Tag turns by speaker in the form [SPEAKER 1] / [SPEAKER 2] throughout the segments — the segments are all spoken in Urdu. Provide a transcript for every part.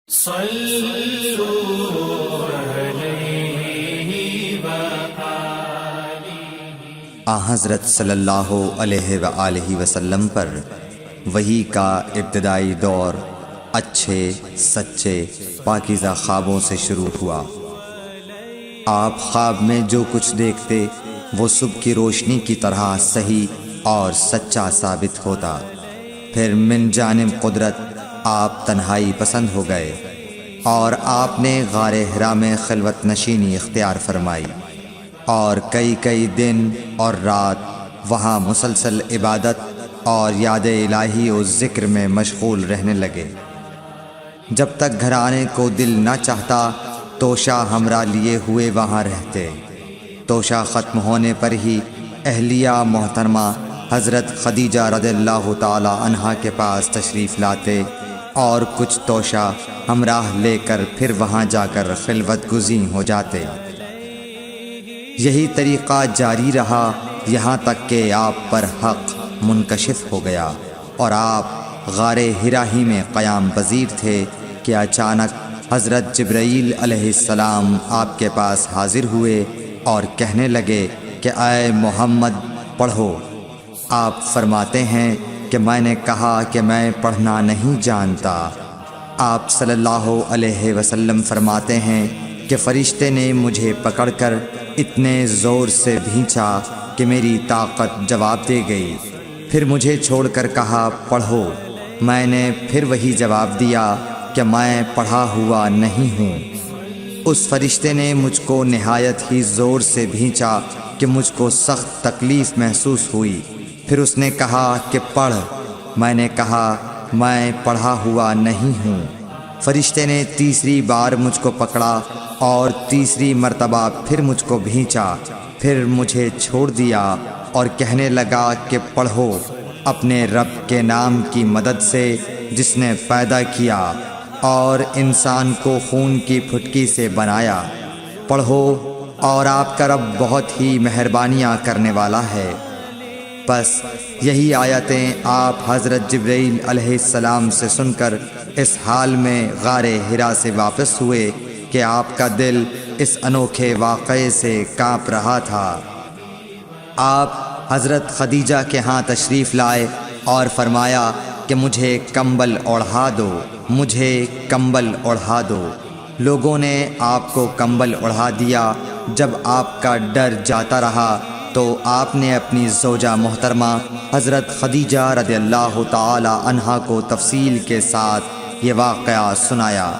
[SPEAKER 1] حضرت صلی اللہ علیہ وآلہ وسلم پر وحی کا ابتدائی دور اچھے سچے پاکیزہ خوابوں سے شروع ہوا۔ آپ خواب میں جو کچھ دیکھتے وہ صبح کی روشنی کی طرح صحیح اور سچا ثابت ہوتا۔ پھر من جانب قدرت آپ تنہائی پسند ہو گئے اور آپ نے غار حرا میں خلوت نشینی اختیار فرمائی اور کئی دن اور رات وہاں مسلسل عبادت اور یاد الہی و ذکر میں مشغول رہنے لگے۔ جب تک گھر آنے کو دل نہ چاہتا توشہ ہمراہ لیے ہوئے وہاں رہتے۔ توشہ ختم ہونے پر ہی اہلیہ محترمہ حضرت خدیجہ رضی اللہ تعالی عنہا کے پاس تشریف لاتے اور کچھ توشہ ہمراہ لے کر پھر وہاں جا کر خلوت گزین ہو جاتے۔ یہی طریقہ جاری رہا یہاں تک کہ آپ پر حق منکشف ہو گیا اور آپ غار حرا ہی میں قیام پذیر تھے کہ اچانک حضرت جبرائیل علیہ السلام آپ کے پاس حاضر ہوئے اور کہنے لگے کہ اے محمد پڑھو۔ آپ فرماتے ہیں کہ میں نے کہا کہ میں پڑھنا نہیں جانتا۔ آپ صلی اللہ علیہ وسلم فرماتے ہیں کہ فرشتے نے مجھے پکڑ کر اتنے زور سے بھینچا کہ میری طاقت جواب دے گئی۔ پھر مجھے چھوڑ کر کہا پڑھو۔ میں نے پھر وہی جواب دیا کہ میں پڑھا ہوا نہیں ہوں۔ اس فرشتے نے مجھ کو نہایت ہی زور سے بھینچا کہ مجھ کو سخت تکلیف محسوس ہوئی۔ پھر اس نے کہا کہ پڑھ۔ میں نے کہا میں پڑھا ہوا نہیں ہوں۔ فرشتے نے تیسری بار مجھ کو پکڑا اور تیسری مرتبہ پھر مجھ کو بھینچا۔ پھر مجھے چھوڑ دیا اور کہنے لگا کہ پڑھو اپنے رب کے نام کی مدد سے جس نے پیدا کیا اور انسان کو خون کی پھٹکی سے بنایا۔ پڑھو اور آپ کا رب بہت ہی مہربانیاں کرنے والا ہے۔ بس یہی آیتیں آپ حضرت جبرائیل علیہ السلام سے سن کر اس حال میں غار حرا سے واپس ہوئے کہ آپ کا دل اس انوکھے واقعے سے کانپ رہا تھا۔ آپ حضرت خدیجہ کے ہاں تشریف لائے اور فرمایا کہ مجھے کمبل اوڑھا دو، مجھے کمبل اوڑھا دو۔ لوگوں نے آپ کو کمبل اوڑھا دیا۔ جب آپ کا ڈر جاتا رہا تو آپ نے اپنی زوجہ محترمہ حضرت خدیجہ رضی اللہ تعالی عنہا کو تفصیل کے ساتھ یہ واقعہ سنایا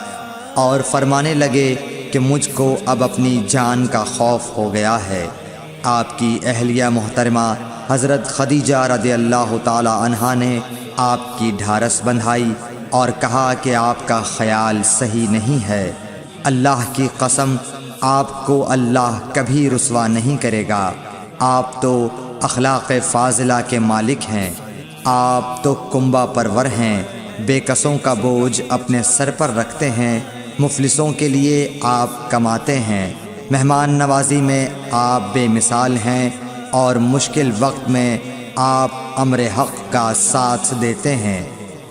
[SPEAKER 1] اور فرمانے لگے کہ مجھ کو اب اپنی جان کا خوف ہو گیا ہے۔ آپ کی اہلیہ محترمہ حضرت خدیجہ رضی اللہ تعالی عنہا نے آپ کی ڈھارس بندھائی اور کہا کہ آپ کا خیال صحیح نہیں ہے۔ اللہ کی قسم آپ کو اللہ کبھی رسوا نہیں کرے گا۔ آپ تو اخلاق فاضلہ کے مالک ہیں۔ آپ تو کنبہ پرور ہیں، بے کسوں کا بوجھ اپنے سر پر رکھتے ہیں، مفلسوں کے لیے آپ کماتے ہیں، مہمان نوازی میں آپ بے مثال ہیں اور مشکل وقت میں آپ امر حق کا ساتھ دیتے ہیں۔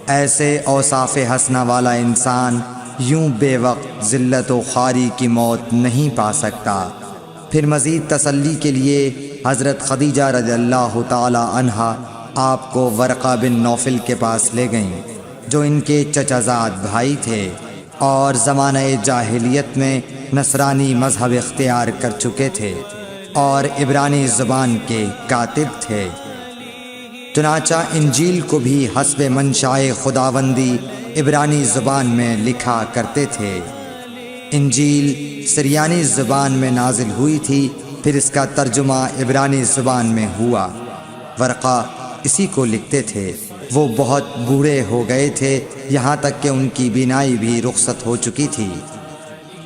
[SPEAKER 1] ایسے اوصاف حسنہ والا انسان یوں بے وقت ذلت و خواری کی موت نہیں پا سکتا۔ پھر مزید تسلی کے لیے حضرت خدیجہ رضی اللہ تعالی عنہا آپ کو ورقہ بن نوفل کے پاس لے گئیں جو ان کے چچا زاد بھائی تھے اور زمانہ جاہلیت میں نصرانی مذہب اختیار کر چکے تھے اور عبرانی زبان کے کاتب تھے۔ چنانچہ انجیل کو بھی حسب منشائے خداوندی عبرانی زبان میں لکھا کرتے تھے۔ انجیل سریانی زبان میں نازل ہوئی تھی، پھر اس کا ترجمہ عبرانی زبان میں ہوا۔ ورقہ اسی کو لکھتے تھے۔ وہ بہت بوڑھے ہو گئے تھے، یہاں تک کہ ان کی بینائی بھی رخصت ہو چکی تھی۔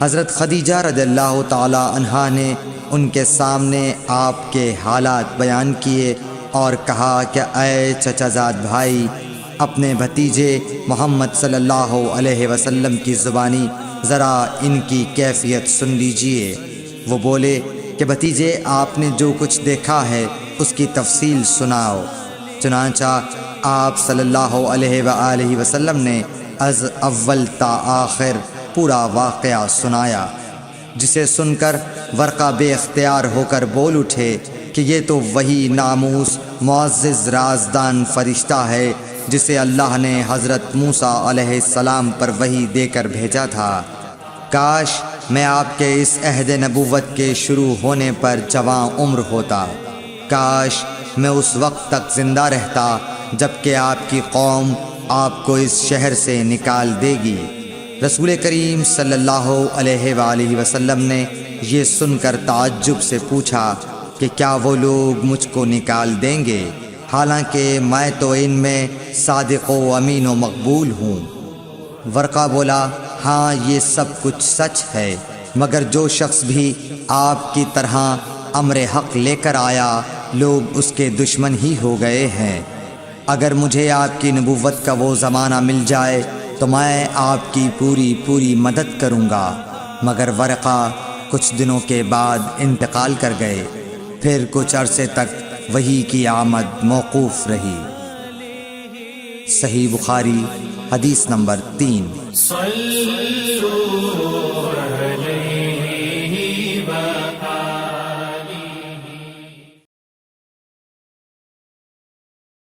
[SPEAKER 1] حضرت خدیجہ رضی اللہ تعالی عنہا نے ان کے سامنے آپ کے حالات بیان کیے اور کہا کہ اے چچا زاد بھائی، اپنے بھتیجے محمد صلی اللہ علیہ وسلم کی زبانی ذرا ان کی کیفیت سن لیجئے۔ وہ بولے کہ بھتیجے آپ نے جو کچھ دیکھا ہے اس کی تفصیل سناؤ۔ چنانچہ آپ صلی اللہ علیہ وآلہ وسلم نے از اول تا آخر پورا واقعہ سنایا، جسے سن کر ورقہ بے اختیار ہو کر بول اٹھے کہ یہ تو وہی ناموس معزز رازدان فرشتہ ہے جسے اللہ نے حضرت موسیٰ علیہ السلام پر وحی دے کر بھیجا تھا۔ کاش میں آپ کے اس عہد نبوت کے شروع ہونے پر جواں عمر ہوتا، کاش میں اس وقت تک زندہ رہتا جب کہ آپ کی قوم آپ کو اس شہر سے نکال دے گی۔ رسول کریم صلی اللہ علیہ وآلہ وسلم نے یہ سن کر تعجب سے پوچھا کہ کیا وہ لوگ مجھ کو نکال دیں گے، حالانکہ میں تو ان میں صادق و امین و مقبول ہوں۔ ورقہ بولا، ہاں یہ سب کچھ سچ ہے، مگر جو شخص بھی آپ کی طرح امر حق لے کر آیا لوگ اس کے دشمن ہی ہو گئے ہیں۔ اگر مجھے آپ کی نبوت کا وہ زمانہ مل جائے تو میں آپ کی پوری مدد کروں گا، مگر ورقہ کچھ دنوں کے بعد انتقال کر گئے، پھر کچھ عرصے تک وحی کی آمد موقوف رہی۔ صحیح بخاری حدیث نمبر 3۔